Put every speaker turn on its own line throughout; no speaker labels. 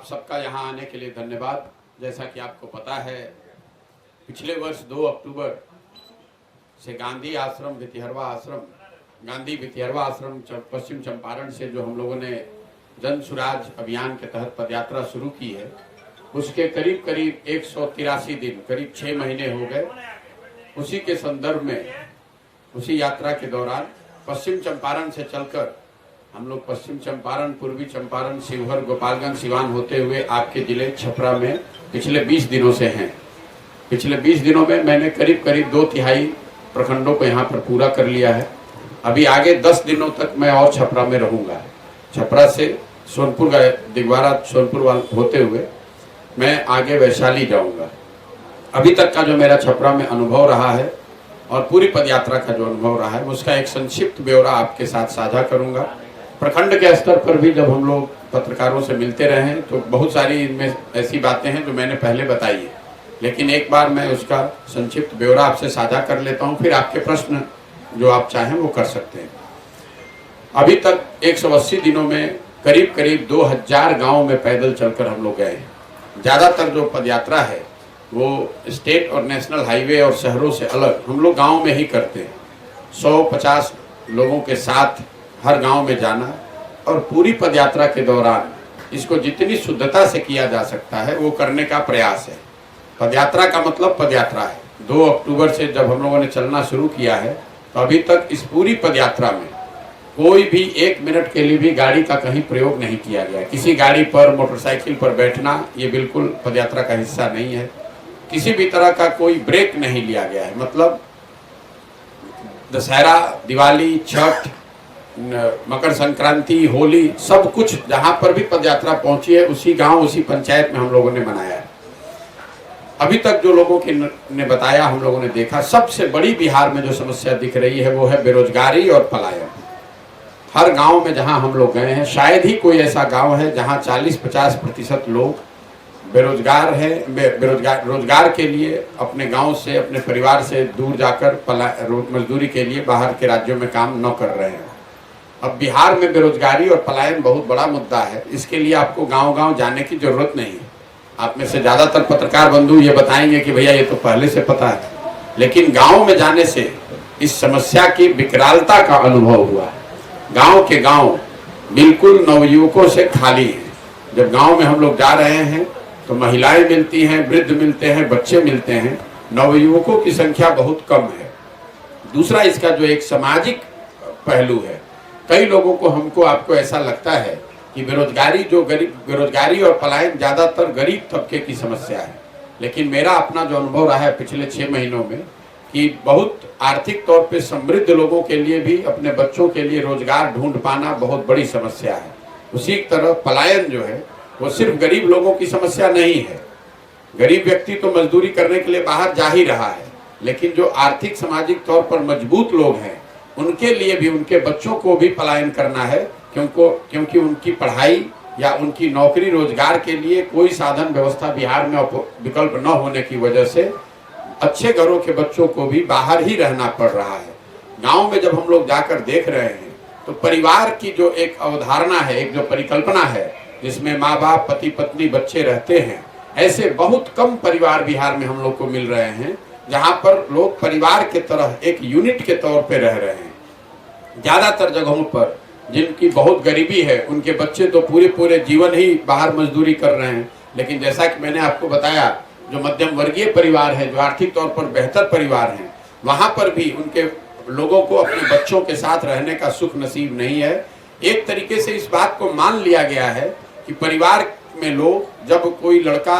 सबका यहाँ आने के लिए धन्यवाद। जैसा कि आपको पता है, पिछले वर्ष 2 अक्टूबर से गांधी भितिहरवा आश्रम पश्चिम चंपारण से जो हम लोगों ने जन सुराज अभियान के तहत पदयात्रा शुरू की है, उसके करीब करीब 183 दिन, करीब 6 महीने हो गए। उसी के संदर्भ में, उसी यात्रा के दौरान पश्चिम चंपारण से चलकर हम लोग पश्चिम चंपारण, पूर्वी चंपारण, शिवहर, गोपालगंज, सिवान होते हुए आपके जिले छपरा में पिछले 20 दिनों से हैं। पिछले 20 दिनों में मैंने करीब करीब 2/3 प्रखंडों को यहाँ पर पूरा कर लिया है। अभी आगे 10 दिनों तक मैं और छपरा में रहूँगा। छपरा से सोनपुर गए, दिगवारा सोनपुर होते हुए मैं आगे वैशाली जाऊँगा। अभी तक का जो मेरा छपरा में अनुभव रहा है और पूरी पदयात्रा का जो अनुभव रहा है, उसका एक संक्षिप्त ब्यौरा आपके साथ साझा करूँगा। प्रखंड के स्तर पर भी जब हम लोग पत्रकारों से मिलते रहे हैं तो बहुत सारी इनमें ऐसी बातें हैं जो मैंने पहले बताई है, लेकिन एक बार मैं उसका संक्षिप्त ब्यौरा आपसे साझा कर लेता हूं, फिर आपके प्रश्न जो आप चाहें वो कर सकते हैं। अभी तक 180 दिनों में करीब करीब 2000 गाँव में पैदल चलकर हम लोग गए हैं। ज़्यादातर जो पदयात्रा है वो स्टेट और नेशनल हाईवे और शहरों से अलग हम लोग गाँव में ही करते हैं। 150 लोगों के साथ हर गांव में जाना और पूरी पदयात्रा के दौरान इसको जितनी शुद्धता से किया जा सकता है वो करने का प्रयास है। पदयात्रा का मतलब पदयात्रा है। 2 अक्टूबर से जब हम लोगों ने चलना शुरू किया है तो अभी तक इस पूरी पदयात्रा में कोई भी 1 मिनट के लिए भी गाड़ी का कहीं प्रयोग नहीं किया गया। किसी गाड़ी पर, मोटरसाइकिल पर बैठना ये बिल्कुल पदयात्रा का हिस्सा नहीं है। किसी भी तरह का कोई ब्रेक नहीं लिया गया है। मतलब दशहरा, दिवाली, छठ, मकर संक्रांति, होली, सब कुछ जहां पर भी पदयात्रा पहुंची है उसी गांव, उसी पंचायत में हम लोगों ने मनाया है। अभी तक जो लोगों की ने बताया, हम लोगों ने देखा, सबसे बड़ी बिहार में जो समस्या दिख रही है वो है बेरोजगारी और पलायन। हर गांव में जहां हम लोग गए हैं, शायद ही कोई ऐसा गांव है जहां 40-50% लोग बेरोजगार है। रोजगार के लिए अपने गांव से, अपने परिवार से दूर जाकर मजदूरी के लिए बाहर के राज्यों में काम न कर रहे हैं। अब बिहार में बेरोजगारी और पलायन बहुत बड़ा मुद्दा है। इसके लिए आपको गांव-गांव जाने की जरूरत नहीं है। आप में से ज्यादातर पत्रकार बंधु ये बताएंगे कि भैया ये तो पहले से पता है, लेकिन गांव में जाने से इस समस्या की विकरालता का अनुभव हुआ है। गांव के गांव बिल्कुल नवयुवकों से खाली है। जब गांव में हम लोग जा रहे हैं तो महिलाएं मिलती हैं, वृद्ध मिलते हैं, बच्चे मिलते हैं, नवयुवकों की संख्या बहुत कम है। दूसरा, इसका जो एक सामाजिक पहलू है, कई लोगों को, हमको, आपको ऐसा लगता है कि बेरोजगारी और पलायन ज्यादातर गरीब तबके की समस्या है, लेकिन मेरा अपना जो अनुभव रहा है पिछले 6 महीनों में कि बहुत आर्थिक तौर पे समृद्ध लोगों के लिए भी अपने बच्चों के लिए रोजगार ढूंढ पाना बहुत बड़ी समस्या है। उसी तरह पलायन जो है वो सिर्फ गरीब लोगों की समस्या नहीं है। गरीब व्यक्ति तो मजदूरी करने के लिए बाहर जा ही रहा है, लेकिन जो आर्थिक सामाजिक तौर पर मजबूत लोग हैं उनके लिए भी, उनके बच्चों को भी पलायन करना है, क्योंकि उनकी पढ़ाई या उनकी नौकरी रोजगार के लिए कोई साधन व्यवस्था बिहार में विकल्प न होने की वजह से अच्छे घरों के बच्चों को भी बाहर ही रहना पड़ रहा है। गांव में जब हम लोग जाकर देख रहे हैं तो परिवार की जो एक अवधारणा है, एक जो परिकल्पना है जिसमें माँ बाप, पति पत्नी, बच्चे रहते हैं, ऐसे बहुत कम परिवार बिहार में हम लोग को मिल रहे हैं जहाँ पर लोग परिवार के तरह एक यूनिट के तौर पे रह रहे हैं। ज्यादातर जगहों पर जिनकी बहुत गरीबी है उनके बच्चे तो पूरे जीवन ही बाहर मजदूरी कर रहे हैं, लेकिन जैसा कि मैंने आपको बताया, जो मध्यम वर्गीय परिवार है, जो आर्थिक तौर पर बेहतर परिवार हैं, वहां पर भी उनके लोगों को अपने बच्चों के साथ रहने का सुख नसीब नहीं है। एक तरीके से इस बात को मान लिया गया है कि परिवार में लोग, जब कोई लड़का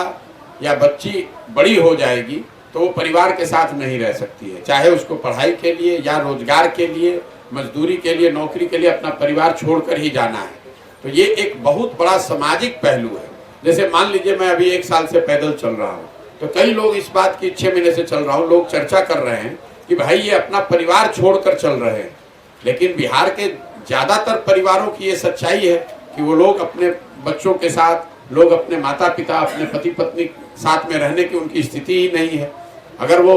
या बच्ची बड़ी हो जाएगी तो वो परिवार के साथ नहीं रह सकती है, चाहे उसको पढ़ाई के लिए या रोजगार के लिए, मजदूरी के लिए, नौकरी के लिए अपना परिवार छोड़कर ही जाना है। तो ये एक बहुत बड़ा सामाजिक पहलू है। जैसे मान लीजिए मैं अभी 1 साल से पैदल चल रहा हूँ, तो कई लोग इस बात की, 6 महीने से चल रहा हूँ, लोग चर्चा कर रहे हैं कि भाई ये अपना परिवार छोड़कर चल रहे हैं। लेकिन बिहार के ज्यादातर परिवारों की ये सच्चाई है कि वो लोग अपने बच्चों के साथ, लोग अपने माता पिता, अपने पति पत्नी साथ में रहने की उनकी स्थिति ही नहीं है। अगर वो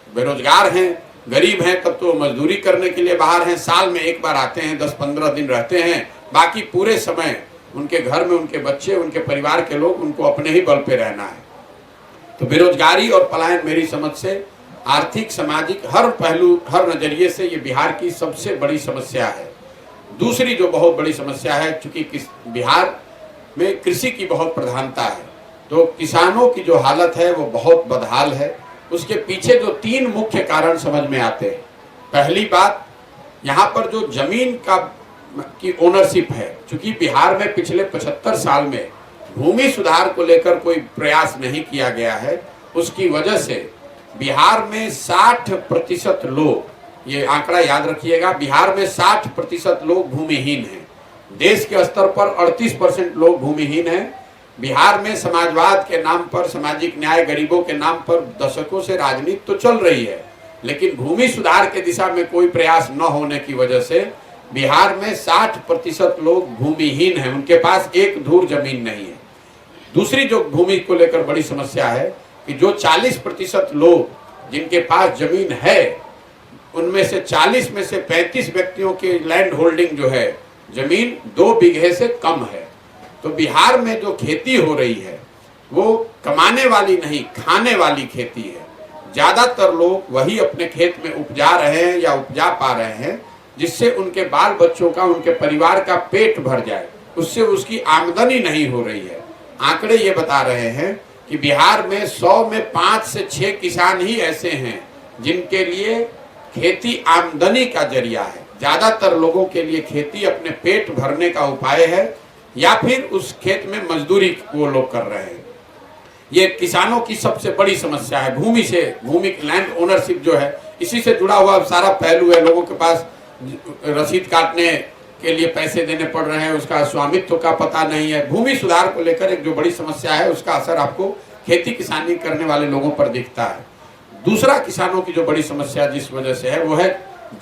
बेरोजगार हैं, गरीब हैं, तब तो मजदूरी करने के लिए बाहर हैं, साल में 1 बार आते हैं, 10-15 दिन रहते हैं, बाकी पूरे समय उनके घर में उनके बच्चे, उनके परिवार के लोग, उनको अपने ही बल पे रहना है। तो बेरोजगारी और पलायन मेरी समझ से आर्थिक, सामाजिक हर पहलू, हर नजरिए से ये बिहार की सबसे बड़ी समस्या है। दूसरी जो बहुत बड़ी समस्या है, चूंकि बिहार में कृषि की बहुत प्रधानता है, तो किसानों की जो हालत है वो बहुत बदहाल है। उसके पीछे जो 3 मुख्य कारण समझ में आते हैं। पहली बात, यहाँ पर जो जमीन की ओनरशिप है, चूंकि बिहार में पिछले 75 साल में भूमि सुधार को लेकर कोई प्रयास नहीं किया गया है, उसकी वजह से बिहार में 60% लोग, ये आंकड़ा याद रखिएगा, बिहार में 60% लोग भूमिहीन हैं। देश के स्तर पर 38% लोग भूमिहीन हैं। बिहार में समाजवाद के नाम पर, सामाजिक न्याय, गरीबों के नाम पर दशकों से राजनीति तो चल रही है, लेकिन भूमि सुधार के दिशा में कोई प्रयास न होने की वजह से बिहार में 60% लोग भूमिहीन हैं, उनके पास एक धूर जमीन नहीं है। दूसरी जो भूमि को लेकर बड़ी समस्या है कि जो 40% लोग जिनके पास जमीन है, उनमें से 40 में से 35 व्यक्तियों की लैंड होल्डिंग जो है, जमीन 2 बीघे से कम है। तो बिहार में जो खेती हो रही है वो कमाने वाली नहीं, खाने वाली खेती है। ज्यादातर लोग वही अपने खेत में उपजा रहे हैं या उपजा पा रहे हैं, जिससे उनके बाल बच्चों का, उनके परिवार का पेट भर जाए, उससे उसकी आमदनी नहीं हो रही है। आंकड़े ये बता रहे हैं कि बिहार में 100 में 5 से 6 किसान ही ऐसे हैं जिनके लिए खेती आमदनी का जरिया है। ज्यादातर लोगों के लिए खेती अपने पेट भरने का उपाय है, या फिर उस खेत में मजदूरी वो लोग कर रहे हैं। ये किसानों की सबसे बड़ी समस्या है। भूमि लैंड ओनरशिप जो है, इसी से जुड़ा हुआ सारा पहलू है। लोगों के पास रसीद काटने के लिए पैसे देने पड़ रहे हैं, उसका स्वामित्व का पता नहीं है। भूमि सुधार को लेकर एक जो बड़ी समस्या है, उसका असर आपको खेती किसानी करने वाले लोगों पर दिखता है। दूसरा किसानों की जो बड़ी समस्या जिस वजह से है, वो है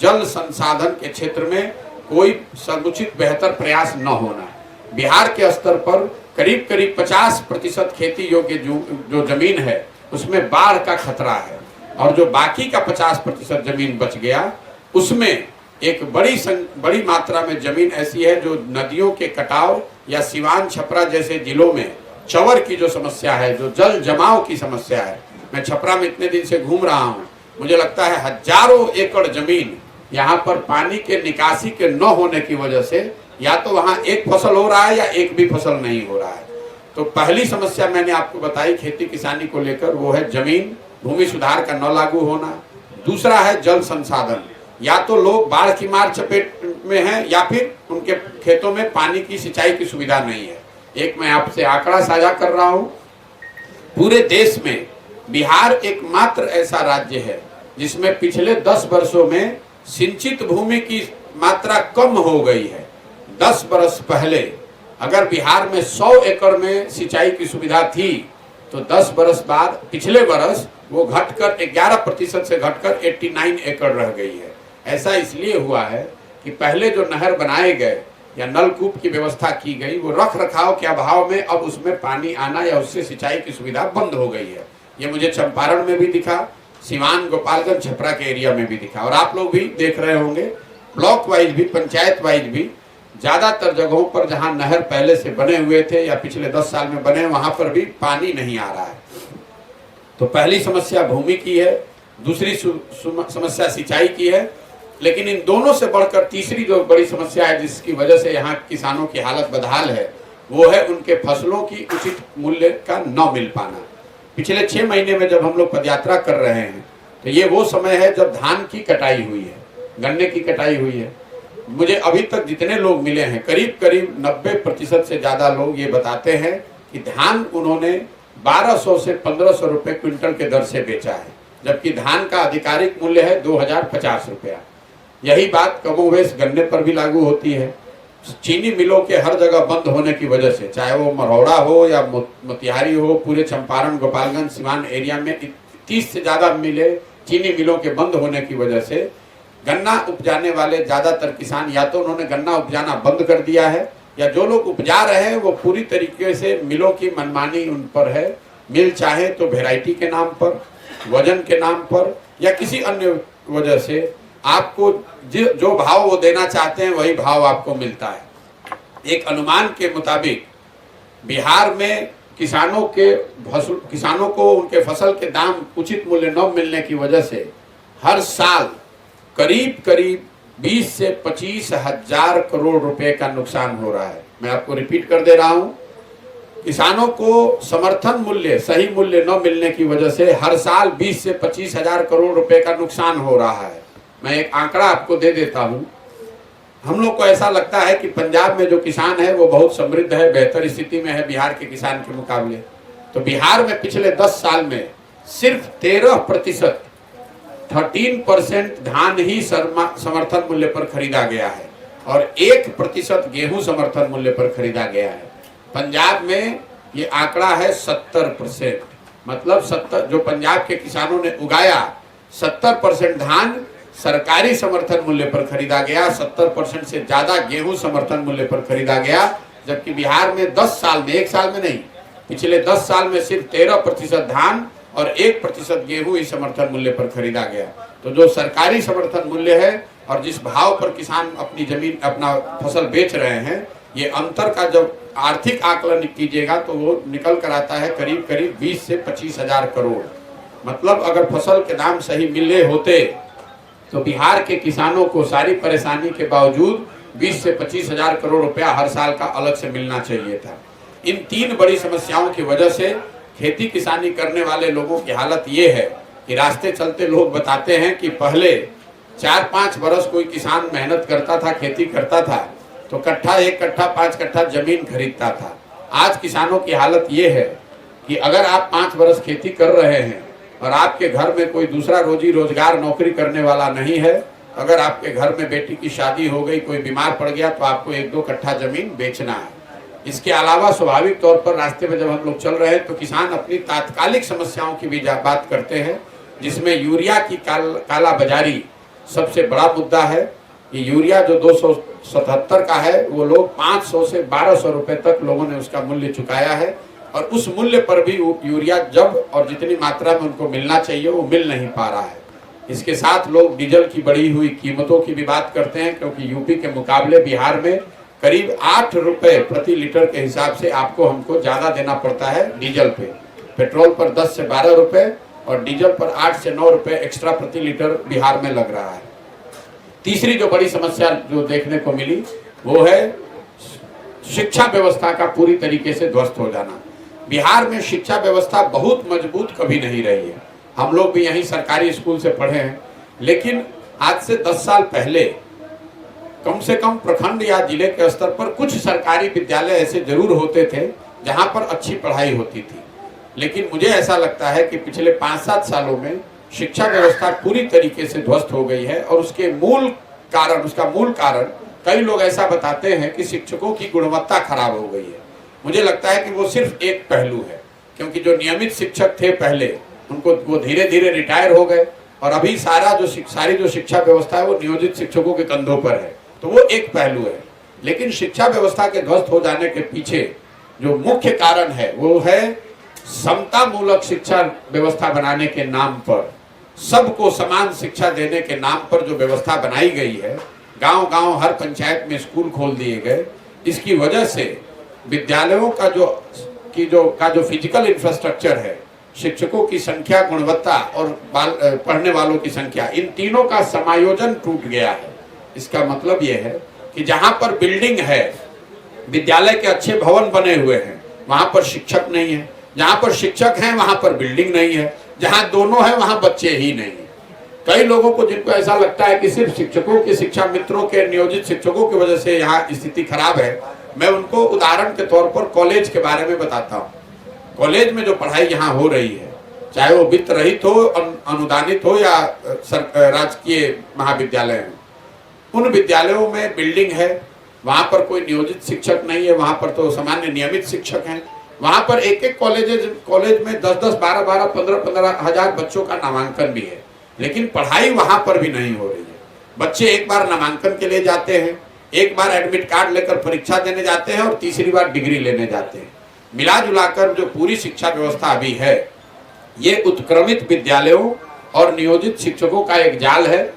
जल संसाधन के क्षेत्र में कोई समुचित बेहतर प्रयास न होना। बिहार के स्तर पर करीब 50% खेती योग्य जो जमीन है, उसमें बाढ़ का खतरा है, और जो बाकी का 50% जमीन बच गया, उसमें एक बड़ी मात्रा में जमीन ऐसी है जो नदियों के कटाव या सिवान, छपरा जैसे जिलों में चंवर की जो समस्या है, जो जल जमाव की समस्या है। मैं छपरा में इतने दिन से घूम रहा हूँ, मुझे लगता है हजारों एकड़ जमीन यहाँ पर पानी के निकासी के न होने की वजह से या तो वहाँ एक फसल हो रहा है या एक भी फसल नहीं हो रहा है। तो पहली समस्या मैंने आपको बताई खेती किसानी को लेकर, वो है जमीन, भूमि सुधार का न लागू होना। दूसरा है जल संसाधन, या तो लोग बाढ़ की मार चपेट में हैं या फिर उनके खेतों में पानी की सिंचाई की सुविधा नहीं है। एक मैं आपसे आंकड़ा साझा कर रहा हूँ, पूरे देश में बिहार एकमात्र ऐसा राज्य है जिसमें पिछले 10 वर्षों में सिंचित भूमि की मात्रा कम हो गई है। 10 वर्ष पहले अगर बिहार में 100 एकड़ में सिंचाई की सुविधा थी, तो 10 वर्ष बाद पिछले वर्ष वो घटकर 11% से घटकर 89 एकड़ रह गई है। ऐसा इसलिए हुआ है कि पहले जो नहर बनाए गए या नलकूप की व्यवस्था की गई, वो रख रखाव के अभाव में अब उसमें पानी आना या उससे सिंचाई की सुविधा बंद हो गई है। ये मुझे चंपारण में भी दिखा, सिवान, गोपालगंज, छपरा के एरिया में भी दिखा, और आप लोग भी देख रहे होंगे। ब्लॉक वाइज भी, पंचायत वाइज भी ज्यादातर जगहों पर जहां नहर पहले से बने हुए थे या पिछले 10 साल में बने, वहां पर भी पानी नहीं आ रहा है। तो पहली समस्या भूमि की है, दूसरी समस्या सिंचाई की है, लेकिन इन दोनों से बढ़कर तीसरी जो बड़ी समस्या है जिसकी वजह से यहाँ किसानों की हालत बदहाल है, वो है उनके फसलों की उचित मूल्य का न मिल पाना। पिछले 6 महीने में जब हम लोग पदयात्रा कर रहे हैं, तो ये वो समय है जब धान की कटाई हुई है, गन्ने की कटाई हुई है। मुझे अभी तक जितने लोग मिले हैं, करीब 90% से ज्यादा लोग ये बताते हैं कि धान उन्होंने 1200 से 1500 रुपए क्विंटल के दर से बेचा है, जबकि धान का आधिकारिक मूल्य है 2050 रुपया। यही बात कमोवेश गन्ने पर भी लागू होती है। चीनी मिलों के हर जगह बंद होने की वजह से, चाहे वो मरौड़ा हो या मोतिहारी हो, पूरे चंपारण, गोपालगंज, सिवान एरिया में 30 से ज्यादा मिले चीनी मिलों के बंद होने की वजह से गन्ना उपजाने वाले ज्यादातर किसान या तो उन्होंने गन्ना उपजाना बंद कर दिया है, या जो लोग उपजा रहे हैं वो पूरी तरीके से मिलों की मनमानी उन पर है। मिल चाहे तो वेराइटी के नाम पर, वजन के नाम पर, या किसी अन्य वजह से आपको जो भाव वो देना चाहते हैं वही भाव आपको मिलता है। एक अनुमान के मुताबिक बिहार में किसानों को उनके फसल के दाम उचित मूल्य न मिलने की वजह से हर साल करीब करीब 20 से 25 हजार करोड़ रुपए का नुकसान हो रहा है। मैं आपको रिपीट कर दे रहा हूं, किसानों को समर्थन मूल्य, सही मूल्य न मिलने की वजह से हर साल 20 से 25 हजार करोड़ रुपए का नुकसान हो रहा है। मैं एक आंकड़ा आपको दे देता हूं। हम लोग को ऐसा लगता है कि पंजाब में जो किसान है वो बहुत समृद्ध है, बेहतर स्थिति में है बिहार के किसान के मुकाबले। तो बिहार में पिछले 10 साल में सिर्फ 13% धान ही समर्थन मूल्य पर खरीदा गया है और 1% गेहूं समर्थन मूल्य पर खरीदा गया है। पंजाब में ये आंकड़ा है 70%, मतलब 70 जो पंजाब के किसानों ने उगाया 70% धान सरकारी समर्थन मूल्य पर खरीदा गया, 70% से ज्यादा गेहूं समर्थन मूल्य पर खरीदा गया। जबकि बिहार में 10 साल में, एक साल में नहीं, पिछले 10 साल में सिर्फ 13% धान और 1% गेहूं इस समर्थन मूल्य पर खरीदा गया। तो जो सरकारी समर्थन मूल्य है और जिस भाव पर किसान अपनी जमीन, अपना फसल बेच रहे हैं, ये अंतर का जब आर्थिक आकलन कीजिएगा तो वो निकल कर आता है करीब करीब 20 से 25 हजार करोड़। मतलब अगर फसल के दाम सही मिले होते तो बिहार के किसानों को सारी परेशानी के बावजूद 20 से 25 हजार करोड़ रुपया हर साल का अलग से मिलना चाहिए था। इन 3 बड़ी समस्याओं की वजह से खेती किसानी करने वाले लोगों की हालत ये है कि रास्ते चलते लोग बताते हैं कि पहले 4-5 बरस कोई किसान मेहनत करता था, खेती करता था तो 1 कट्ठा 5 कट्ठा जमीन खरीदता था। आज किसानों की हालत ये है कि अगर आप 5 बरस खेती कर रहे हैं और आपके घर में कोई दूसरा रोजी रोजगार नौकरी करने वाला नहीं है, अगर आपके घर में बेटी की शादी हो गई, कोई बीमार पड़ गया, तो आपको 1-2 कट्ठा जमीन बेचना है। इसके अलावा स्वाभाविक तौर पर रास्ते में जब हम लोग चल रहे हैं तो किसान अपनी तात्कालिक समस्याओं की भी बात करते हैं, जिसमें यूरिया की काला बाजारी सबसे बड़ा मुद्दा है। ये यूरिया जो 277 का है वो लोग 500 से 1200 रुपए तक लोगों ने उसका मूल्य चुकाया है और उस मूल्य पर भी यूरिया जब और जितनी मात्रा में उनको मिलना चाहिए वो मिल नहीं पा रहा है। इसके साथ लोग डीजल की बढ़ी हुई कीमतों की भी बात करते हैं, क्योंकि यूपी के मुकाबले बिहार में करीब 8 रुपए प्रति लीटर के हिसाब से आपको हमको ज्यादा देना पड़ता है डीजल पे। पेट्रोल पर 10 से 12 रुपए और डीजल पर 8 से 9 रुपए एक्स्ट्रा प्रति लीटर बिहार में लग रहा है। तीसरी जो बड़ी समस्या जो देखने को मिली वो है शिक्षा व्यवस्था का पूरी तरीके से ध्वस्त हो जाना। बिहार में शिक्षा व्यवस्था बहुत मजबूत कभी नहीं रही है। हम लोग भी यहीं सरकारी स्कूल से पढ़े हैं, लेकिन आज से 10 साल पहले कम से कम प्रखंड या जिले के स्तर पर कुछ सरकारी विद्यालय ऐसे जरूर होते थे जहां पर अच्छी पढ़ाई होती थी। लेकिन मुझे ऐसा लगता है कि पिछले 5-7 सालों में शिक्षा व्यवस्था पूरी तरीके से ध्वस्त हो गई है और उसका मूल कारण कई लोग ऐसा बताते हैं कि शिक्षकों की गुणवत्ता खराब हो गई है। मुझे लगता है कि वो सिर्फ एक पहलू है, क्योंकि जो नियमित शिक्षक थे पहले वो धीरे धीरे रिटायर हो गए और अभी सारी जो शिक्षा व्यवस्था है वो नियोजित शिक्षकों के कंधों पर है, तो वो एक पहलू है। लेकिन शिक्षा व्यवस्था के ध्वस्त हो जाने के पीछे जो मुख्य कारण है वो है समता मूलक शिक्षा व्यवस्था बनाने के नाम पर, सबको समान शिक्षा देने के नाम पर जो व्यवस्था बनाई गई है। गांव-गांव हर पंचायत में स्कूल खोल दिए गए। इसकी वजह से विद्यालयों का जो फिजिकल इंफ्रास्ट्रक्चर है, शिक्षकों की संख्या, गुणवत्ता और पढ़ने वालों की संख्या, इन तीनों का समायोजन टूट गया है। इसका मतलब यह है कि जहां पर बिल्डिंग है, विद्यालय के अच्छे भवन बने हुए हैं, वहां पर शिक्षक नहीं है। जहां पर शिक्षक हैं वहां पर बिल्डिंग नहीं है। जहां दोनों है वहां बच्चे ही नहीं। कई लोगों को जिनको ऐसा लगता है कि सिर्फ शिक्षकों के, शिक्षा मित्रों के, नियोजित शिक्षकों की वजह से यहाँ स्थिति खराब है, मैं उनको उदाहरण के तौर पर कॉलेज के बारे में बताता हूँ। कॉलेज में जो पढ़ाई यहाँ हो रही है, चाहे वो वित्त रहित हो, अनुदानित हो या राजकीय महाविद्यालय हो, उन विद्यालयों में बिल्डिंग है, वहां पर कोई नियोजित शिक्षक नहीं है, वहां पर तो सामान्य नियमित शिक्षक हैं। वहां पर एक कॉलेज में 10-10, 12-12, 15-15 हजार बच्चों का नामांकन भी है, लेकिन पढ़ाई वहां पर भी नहीं हो रही है। बच्चे एक बार नामांकन के लिए जाते हैं, एक बार एडमिट कार्ड लेकर परीक्षा देने जाते हैं और तीसरी बार डिग्री लेने जाते हैं। मिला जुलाकर जो पूरी शिक्षा व्यवस्था अभी है, ये उत्क्रमित विद्यालयों और नियोजित शिक्षकों का एक जाल है।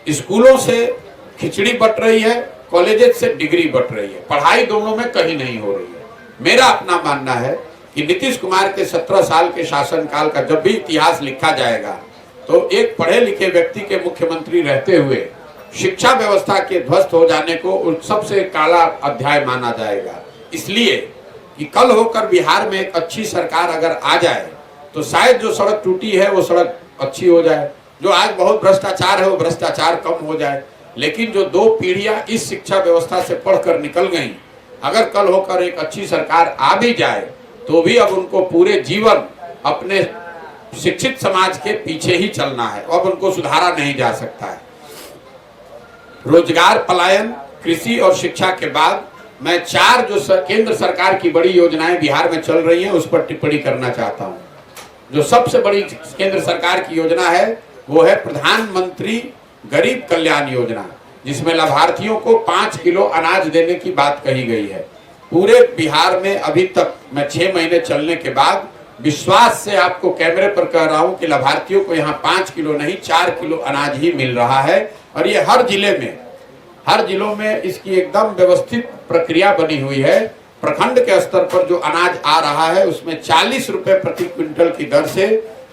स्कूलों से खिचड़ी बट रही है, कॉलेजेस से डिग्री बट रही है, पढ़ाई दोनों में कहीं नहीं हो रही है। मेरा अपना मानना है कि नीतीश कुमार के 17 साल के शासनकाल का जब भी इतिहास लिखा जाएगा तो एक पढ़े लिखे व्यक्ति के मुख्यमंत्री रहते हुए शिक्षा व्यवस्था के ध्वस्त हो जाने को सबसे काला अध्याय माना जाएगा। इसलिए कि कल होकर बिहार में एक अच्छी सरकार अगर आ जाए तो शायद जो सड़क टूटी है वो सड़क अच्छी हो जाए, जो आज बहुत भ्रष्टाचार है वो भ्रष्टाचार कम हो जाए। लेकिन जो 2 पीढ़ियां इस शिक्षा व्यवस्था से पढ़कर निकल गई, अगर कल होकर एक अच्छी सरकार आ भी जाए तो भी अब उनको पूरे जीवन अपने शिक्षित समाज के पीछे ही चलना है, अब उनको सुधारा नहीं जा सकता है। रोजगार पलायन, कृषि और शिक्षा के बाद मैं 4 जो केंद्र सरकार की बड़ी योजनाएं बिहार में चल रही हैं उस पर टिप्पणी करना चाहता हूं। जो सबसे बड़ी केंद्र सरकार की योजना है वो है प्रधानमंत्री गरीब कल्याण योजना, जिसमें लाभार्थियों को 5 किलो अनाज देने की बात कही गई है। पूरे बिहार में अभी तक मैं 6 महीने चलने के बाद विश्वास से आपको कैमरे पर कह रहा हूं कि लाभार्थियों को यहाँ 5 किलो नहीं 4 किलो अनाज ही मिल रहा है। और ये हर जिलों में इसकी एकदम व्यवस्थित प्रक्रिया बनी हुई है। प्रखंड के स्तर पर जो अनाज आ रहा है उसमें 40 रुपए प्रति क्विंटल की दर से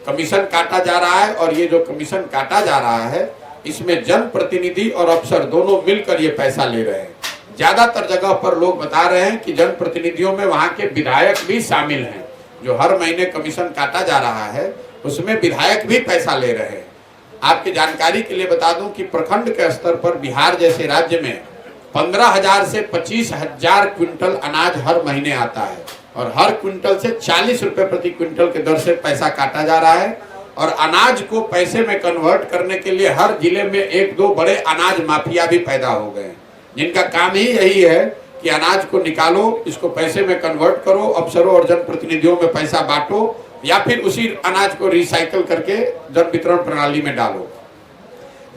कमीशन काटा जा रहा है। और ये जो कमीशन काटा जा रहा है इसमें जनप्रतिनिधि और अफसर दोनों मिलकर ये पैसा ले रहे हैं। ज्यादातर जगह पर लोग बता रहे हैं कि जनप्रतिनिधियों में वहां के विधायक भी शामिल हैं। जो हर महीने कमीशन काटा जा रहा है उसमें विधायक भी पैसा ले रहे हैं। आपकी जानकारी के लिए बता दूं कि प्रखंड के स्तर पर बिहार जैसे राज्य में 15,000 से 25,000 क्विंटल अनाज हर महीने आता है और हर क्विंटल से 40 रुपए प्रति क्विंटल के दर से पैसा काटा जा रहा है। और अनाज को पैसे में कन्वर्ट करने के लिए हर जिले में 1-2 बड़े अनाज माफिया भी पैदा हो गए हैं, जिनका काम ही यही है कि अनाज को निकालो, इसको पैसे में कन्वर्ट करो, अफसरों और जनप्रतिनिधियों में पैसा बांटो या फिर उसी अनाज को रिसाइकल करके जन वितरण प्रणाली में डालो।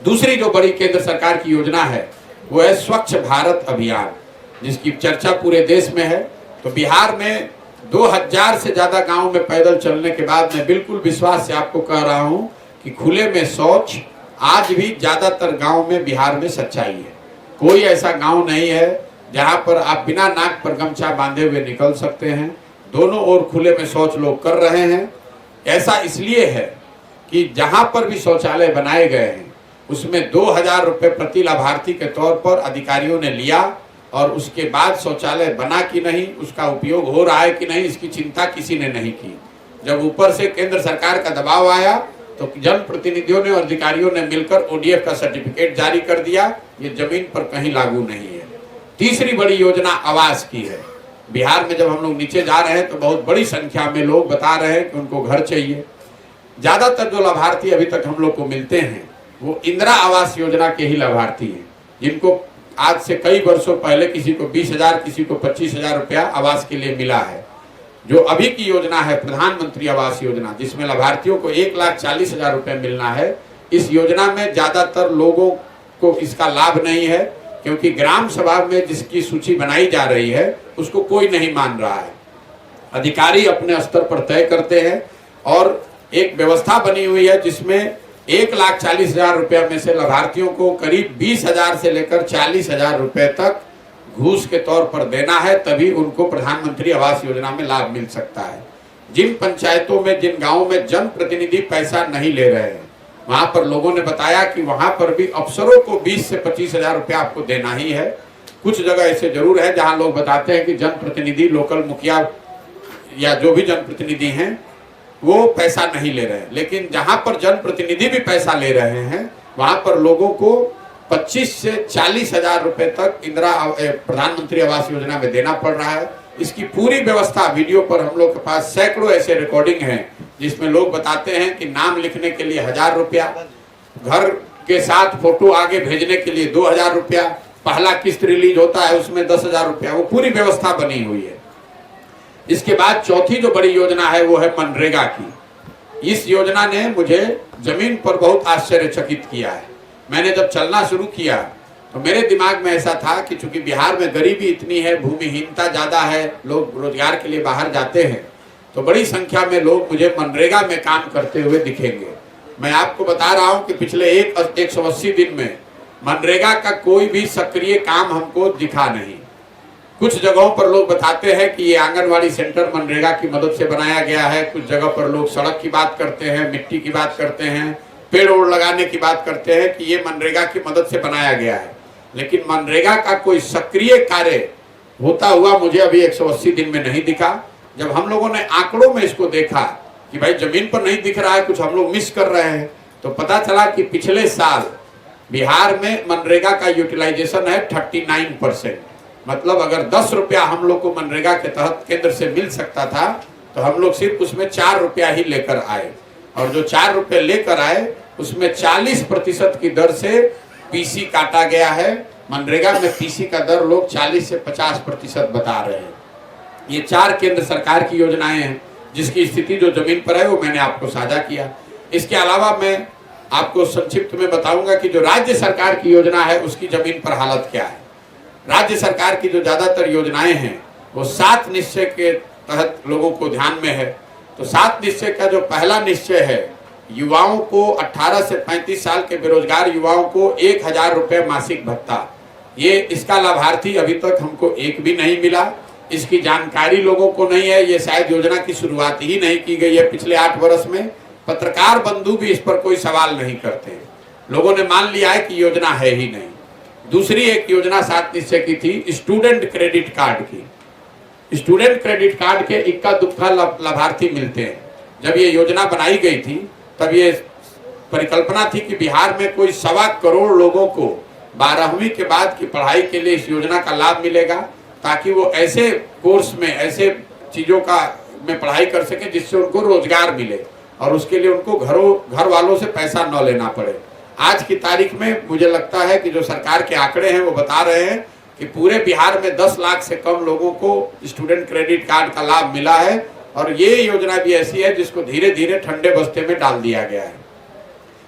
दूसरी जो बड़ी केंद्र सरकार की योजना है वो है स्वच्छ भारत अभियान, जिसकी चर्चा पूरे देश में है। तो बिहार में 2000 से ज्यादा गांव में पैदल चलने के बाद मैं बिल्कुल विश्वास से आपको कह रहा हूं कि खुले में शौच आज भी ज्यादातर गांव में बिहार में सच्चाई है। कोई ऐसा गांव नहीं है जहां पर आप बिना नाक पर गमछा बांधे हुए निकल सकते हैं। दोनों ओर खुले में शौच लोग कर रहे हैं। ऐसा इसलिए है कि जहां पर भी शौचालय बनाए गए हैं उसमें 2000 रुपए प्रति लाभार्थी के तौर पर अधिकारियों ने लिया और उसके बाद शौचालय बना कि नहीं, उसका उपयोग हो रहा है कि नहीं, इसकी चिंता किसी ने नहीं की। जब ऊपर से केंद्र सरकार का दबाव आया तो जनप्रतिनिधियों ने और अधिकारियों ने मिलकर ODF का सर्टिफिकेट जारी कर दिया। ये जमीन पर कहीं लागू नहीं है। तीसरी बड़ी योजना आवास की है। बिहार में जब हम लोग नीचे जा रहे हैं तो बहुत बड़ी संख्या में लोग बता रहे हैं कि उनको घर चाहिए। ज्यादातर जो लाभार्थी अभी तक हम लोग को मिलते हैं वो इंदिरा आवास योजना के ही लाभार्थी हैं, जिनको आज से कई वर्षों पहले किसी को 20,000 किसी को 25,000 रुपया आवास के लिए मिला है। जो अभी की योजना है प्रधानमंत्री आवास योजना, जिसमें लाभार्थियों को 1,40,000 रुपये मिलना है, इस योजना में ज्यादातर लोगों को इसका लाभ नहीं है, क्योंकि ग्राम सभा में जिसकी सूची बनाई जा रही है उसको कोई नहीं मान रहा है। अधिकारी अपने स्तर पर तय करते हैं और एक व्यवस्था बनी हुई है जिसमें 1,40,000 रुपया में से लाभार्थियों को करीब 20,000 से लेकर 40,000 रुपए तक घूस के तौर पर देना है, तभी उनको प्रधानमंत्री आवास योजना में लाभ मिल सकता है। जिन पंचायतों में, जिन गांवों में जनप्रतिनिधि पैसा नहीं ले रहे हैं वहां पर लोगों ने बताया कि वहां पर भी अफसरों को 20 से 25,000 रुपया आपको देना ही है। कुछ जगह ऐसे जरूर है जहां लोग बताते हैं कि जनप्रतिनिधि, लोकल मुखिया या जो भी जनप्रतिनिधि हैं वो पैसा नहीं ले रहे हैं, लेकिन जहां पर जनप्रतिनिधि भी पैसा ले रहे हैं वहां पर लोगों को 25 से 40,000 रुपए तक इंदिरा प्रधानमंत्री आवास योजना में देना पड़ रहा है। इसकी पूरी व्यवस्था वीडियो पर हम लोग के पास सैकड़ों ऐसे रिकॉर्डिंग हैं जिसमें लोग बताते हैं कि नाम लिखने के लिए 1,000 रुपया, घर के साथ फोटो आगे भेजने के लिए 2,000 रुपया, पहला किस्त रिलीज होता है उसमें 10,000 रुपया, वो पूरी व्यवस्था बनी हुई है। इसके बाद चौथी जो बड़ी योजना है वो है मनरेगा की। इस योजना ने मुझे जमीन पर बहुत आश्चर्यचकित किया है। मैंने जब चलना शुरू किया तो मेरे दिमाग में ऐसा था कि चूंकि बिहार में गरीबी इतनी है, भूमिहीनता ज्यादा है, लोग रोजगार के लिए बाहर जाते हैं, तो बड़ी संख्या में लोग मुझे मनरेगा में काम करते हुए दिखेंगे। मैं आपको बता रहा हूं कि पिछले 180 दिन में मनरेगा का कोई भी सक्रिय काम हमको दिखा नहीं। कुछ जगहों पर लोग बताते हैं कि ये आंगनवाड़ी सेंटर मनरेगा की मदद से बनाया गया है, कुछ जगह पर लोग सड़क की बात करते हैं, मिट्टी की बात करते हैं, पेड़ ओड़ लगाने की बात करते हैं कि ये मनरेगा की मदद से बनाया गया है। लेकिन मनरेगा का कोई सक्रिय कार्य होता हुआ मुझे अभी 180 दिन में नहीं दिखा। जब हम लोगों ने आंकड़ों में इसको देखा कि भाई जमीन पर नहीं दिख रहा है, कुछ हम लोग मिस कर रहे हैं, तो पता चला कि पिछले साल बिहार में मनरेगा का यूटिलाइजेशन है 39%। मतलब अगर 10 रुपया हम लोग को मनरेगा के तहत केंद्र से मिल सकता था तो हम लोग सिर्फ उसमें 4 रुपया ही लेकर आए, और जो 4 रुपये लेकर आए उसमें 40% की दर से पीसी काटा गया है। मनरेगा में पीसी का दर लोग 40 से 50% बता रहे हैं। ये 4 केंद्र सरकार की योजनाएं हैं जिसकी स्थिति जो जमीन पर है वो मैंने आपको साझा किया। इसके अलावा मैं आपको संक्षिप्त में बताऊंगा कि जो राज्य सरकार की योजना है उसकी जमीन पर हालत क्या है। राज्य सरकार की जो ज्यादातर योजनाएं हैं वो 7 निश्चय के तहत लोगों को ध्यान में है। तो 7 निश्चय का जो पहला निश्चय है, युवाओं को 18 से 35 साल के बेरोजगार युवाओं को 1000 रुपये मासिक भत्ता, ये इसका लाभार्थी अभी तक हमको एक भी नहीं मिला। इसकी जानकारी लोगों को नहीं है। ये शायद योजना की शुरुआत ही नहीं की गई है पिछले 8 वर्ष में। पत्रकार बंधु भी इस पर कोई सवाल नहीं करते। लोगों ने मान लिया है कि योजना है ही नहीं। दूसरी एक योजना 7 निश्चय की थी, स्टूडेंट क्रेडिट कार्ड की। स्टूडेंट क्रेडिट कार्ड के इक्का दुक्का लाभार्थी मिलते हैं। जब ये योजना बनाई गई थी तब ये परिकल्पना थी कि बिहार में कोई 1.25 करोड़ लोगों को 12वीं के बाद की पढ़ाई के लिए इस योजना का लाभ मिलेगा, ताकि वो ऐसे कोर्स में, ऐसे चीजों का में पढ़ाई कर सके जिससे उनको रोजगार मिले और उसके लिए उनको घर वालों से पैसा न लेना पड़े। आज की तारीख में मुझे लगता है कि जो सरकार के आंकड़े हैं वो बता रहे हैं कि पूरे बिहार में 10 लाख से कम लोगों को स्टूडेंट क्रेडिट कार्ड का लाभ मिला है, और ये योजना भी ऐसी है जिसको धीरे धीरे ठंडे बस्ते में डाल दिया गया है।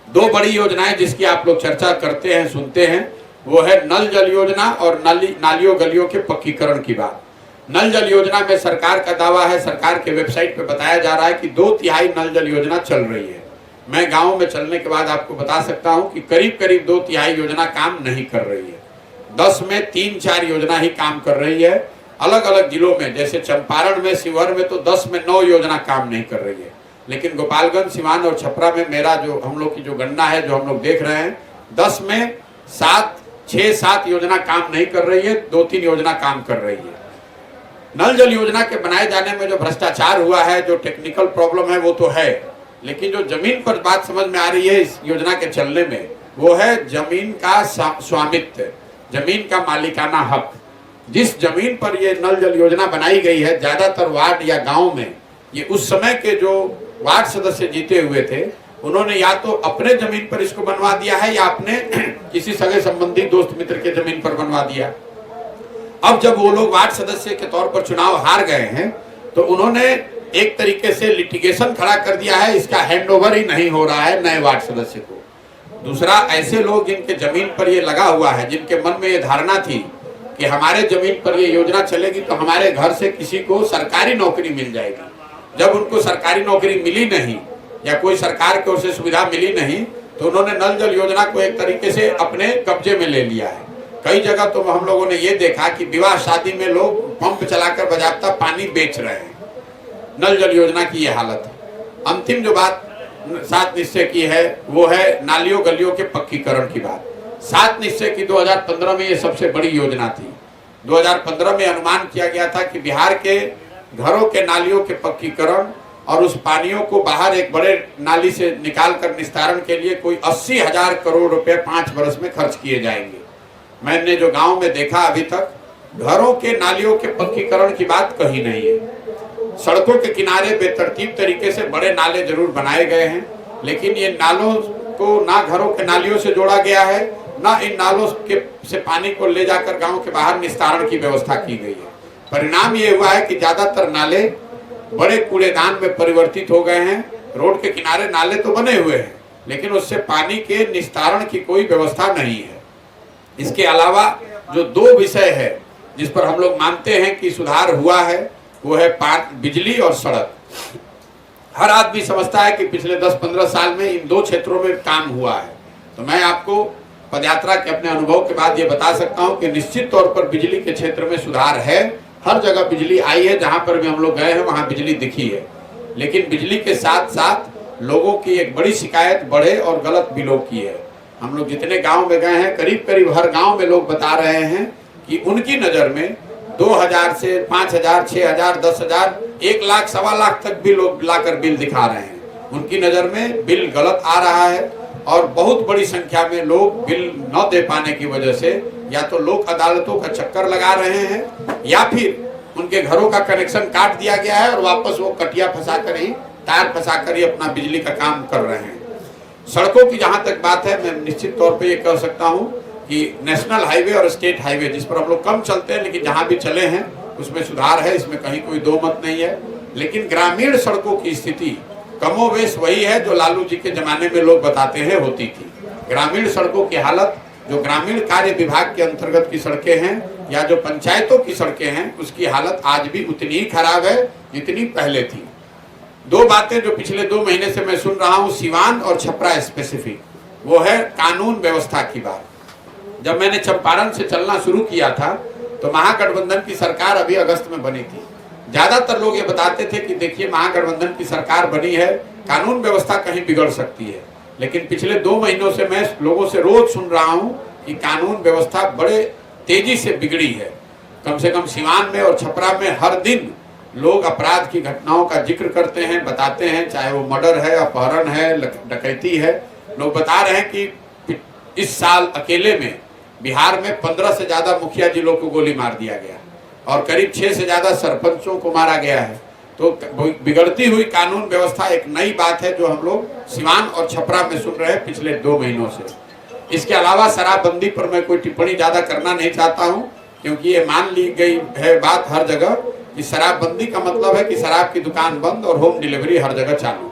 2 बड़ी योजनाएं जिसकी आप लोग चर्चा करते हैं, सुनते हैं, वो है नल जल योजना और नालियों गलियों के पक्कीकरण की बात। नल जल योजना में सरकार का दावा है, सरकार के वेबसाइट पे बताया जा रहा है कि 2/3 नल जल योजना चल रही है। मैं गांव में चलने के बाद आपको बता सकता हूं कि करीब करीब 2/3 योजना काम नहीं कर रही है। 10 में 3-4 योजना ही काम कर रही है। अलग अलग जिलों में, जैसे चंपारण में, शिवहर में तो 10 में 9 योजना काम नहीं कर रही है। लेकिन गोपालगंज, सिवान और छपरा में मेरा जो हम लोग की जो गणना है, जो हम लोग देख रहे हैं, 10 में 6-7 योजना काम नहीं कर रही है, 2-3 योजना काम कर रही है। नल जल योजना के बनाए जाने में जो भ्रष्टाचार हुआ है, जो टेक्निकल प्रॉब्लम है, वो तो है, लेकिन जो जमीन पर बात समझ में आ रही है इस योजना के चलने में, वो है जमीन का स्वामित्व, जमीन का मालिकाना हक। जिस जमीन पर ये नल जल योजना बनाई गई है, ज्यादातर वार्ड या गांव में ये उस समय के जो वार्ड सदस्य जीते हुए थे, उन्होंने या तो अपने जमीन पर इसको बनवा दिया है या अपने किसी सगे संबंधी, दोस्त मित्र के जमीन पर बनवा दिया। अब जब वो लोग वार्ड सदस्य के तौर पर चुनाव हार गए हैं तो उन्होंने एक तरीके से लिटिगेशन खड़ा कर दिया है, इसका हैंडओवर ही नहीं हो रहा है नए वार्ड सदस्य को। दूसरा, ऐसे लोग जिनके जमीन पर ये लगा हुआ है, जिनके मन में ये धारणा थी कि हमारे जमीन पर ये योजना चलेगी तो हमारे घर से किसी को सरकारी नौकरी मिल जाएगी, जब उनको सरकारी नौकरी मिली नहीं या कोई सरकार की ओर से सुविधा मिली नहीं, तो उन्होंने नल जल योजना को एक तरीके से अपने कब्जे में ले लिया है। कई जगह तो हम लोगों ने ये देखा कि विवाह शादी में लोग पंप चलाकर बजाता पानी बेच रहे हैं। नल जल योजना की ये हालत है। अंतिम जो बात 7 निश्चय की है वो है नालियों गलियों के पक्कीकरण की बात। 7 निश्चय की 2015 में ये सबसे बड़ी योजना थी। 2015 में अनुमान किया गया था कि बिहार के घरों के नालियों के पक्कीकरण और उस पानियों को बाहर एक बड़े नाली से निकालकर निस्तारण के लिए कोई 80,000 करोड़ रुपए 5 वर्ष में खर्च किए जाएंगे। मैंने जो गांव में देखा, अभी तक घरों के नालियों के पक्कीकरण की बात कही नहीं है। सड़कों के किनारे बेतरतीब तरीके से बड़े नाले जरूर बनाए गए हैं, लेकिन ये नालों को ना घरों के नालियों से जोड़ा गया है, ना इन नालों के से पानी को ले जाकर गांव के बाहर निस्तारण की व्यवस्था की गई है। परिणाम ये हुआ है कि ज्यादातर नाले बड़े कूड़ेदान में परिवर्तित हो गए हैं। रोड के किनारे नाले तो बने हुए हैं, लेकिन उससे पानी के निस्तारण की कोई व्यवस्था नहीं है। इसके अलावा जो 2 विषय है जिस पर हम लोग मानते हैं कि सुधार हुआ है, वो है बिजली और सड़क। हर आदमी समझता है कि पिछले 10-15 साल में इन 2 क्षेत्रों में काम हुआ है। तो मैं आपको पदयात्रा के अपने अनुभव के बाद ये बता सकता हूँ कि निश्चित तौर पर बिजली के क्षेत्र में सुधार है। हर जगह बिजली आई है, जहां पर भी हम लोग गए हैं वहां बिजली दिखी है। लेकिन बिजली के साथ साथ लोगों की एक बड़ी शिकायत बढ़े और गलत बिलों की है। हम लोग जितने गांव में गए हैं, करीब करीब हर गांव में लोग बता रहे हैं कि उनकी नज़र में 2000 से 5000, 6000, 10,000, 1 लाख, 1.25 लाख तक भी लोग लाकर बिल दिखा रहे हैं। उनकी नज़र में बिल गलत आ रहा है और बहुत बड़ी संख्या में लोग बिल न दे पाने की वजह से या तो लोक अदालतों का चक्कर लगा रहे हैं या फिर उनके घरों का कनेक्शन काट दिया गया है और वापस वो कटिया फंसाकर ही, तार फंसाकर ही अपना बिजली का काम कर रहे हैं। सड़कों की जहां तक बात है, मैं निश्चित तौर पे ये कह सकता हूं कि नेशनल हाईवे और स्टेट हाईवे, जिस पर हम लोग कम चलते हैं लेकिन जहां भी चले हैं उसमें सुधार है, इसमें कहीं कोई दो मत नहीं है। लेकिन ग्रामीण सड़कों की स्थिति कमोवेश वही है जो लालू जी के जमाने में लोग बताते हैं होती थी। ग्रामीण सड़कों की हालत, जो ग्रामीण कार्य विभाग के अंतर्गत की सड़कें हैं या जो पंचायतों की सड़कें हैं, उसकी हालत आज भी उतनी ही खराब है जितनी पहले थी। दो बातें जो पिछले 2 महीने से मैं सुन रहा हूं सिवान और छपरा स्पेसिफिक, वो है कानून व्यवस्था की बात। जब मैंने चंपारण से चलना शुरू किया था तो महागठबंधन की सरकार अभी अगस्त में बनी थी। ज्यादातर लोग ये बताते थे कि देखिए महागठबंधन की सरकार बनी है, कानून व्यवस्था कहीं बिगड़ सकती है। लेकिन पिछले 2 महीनों से मैं लोगों से रोज सुन रहा हूं कि कानून व्यवस्था बड़े तेजी से बिगड़ी है। कम से कम सिवान में और छपरा में हर दिन लोग अपराध की घटनाओं का जिक्र करते हैं, बताते हैं, चाहे वो मर्डर है, अपहरण है, डकैती है। लोग बता रहे हैं कि इस साल अकेले में बिहार में 15 से ज्यादा मुखिया जिलों को गोली मार दिया गया और करीब 6 से ज्यादा सरपंचों को मारा गया है। तो बिगड़ती हुई कानून व्यवस्था एक नई बात है जो हम लोग सिवान और छपरा में सुन रहे हैं पिछले 2 महीनों से। इसके अलावा शराबबंदी पर मैं कोई टिप्पणी ज्यादा करना नहीं चाहता हूं, क्योंकि ये मान ली गई है बात हर जगह कि शराबबंदी का मतलब है कि शराब की दुकान बंद और होम डिलीवरी हर जगह चालू।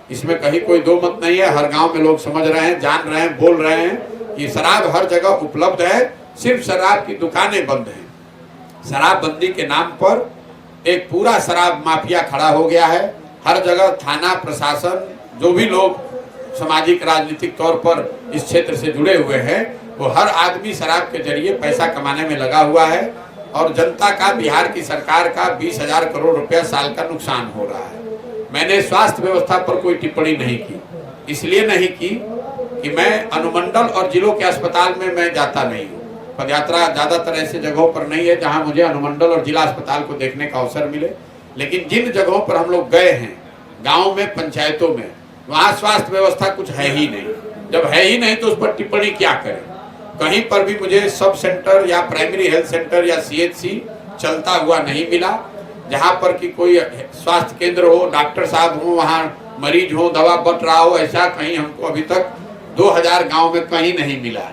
इसमें कहीं कोई दो मत नहीं है। हर गांव में लोग समझ रहे हैं, जान रहे हैं, बोल रहे हैं कि शराब हर जगह उपलब्ध है, सिर्फ शराब की दुकानें बंद हैं। शराबबंदी के नाम पर एक पूरा शराब माफिया खड़ा हो गया है। हर जगह थाना प्रशासन, जो भी लोग सामाजिक राजनीतिक तौर पर इस क्षेत्र से जुड़े हुए हैं, वो हर आदमी शराब के जरिए पैसा कमाने में लगा हुआ है और जनता का, बिहार की सरकार का 20,000 करोड़ रुपया साल का नुकसान हो रहा है। मैंने स्वास्थ्य व्यवस्था पर कोई टिप्पणी नहीं की, इसलिए नहीं की कि मैं अनुमंडल और जिलों के अस्पताल में मैं जाता नहीं हूँ। पदयात्रा ज्यादातर ऐसे जगहों पर नहीं है जहां मुझे अनुमंडल और जिला अस्पताल को देखने का अवसर मिले। लेकिन जिन जगहों पर हम लोग गए हैं, गांव में, पंचायतों में, वहां स्वास्थ्य व्यवस्था कुछ है ही नहीं। जब है ही नहीं तो उस पर टिप्पणी क्या करें। कहीं पर भी मुझे सब सेंटर या प्राइमरी हेल्थ सेंटर या CHC चलता हुआ नहीं मिला। जहां पर कि कोई स्वास्थ्य केंद्र हो, डॉक्टर साहब हो, वहां मरीज हो, दवा बट रहा हो, ऐसा कहीं हमको अभी तक 2000 गांव में कहीं नहीं मिला।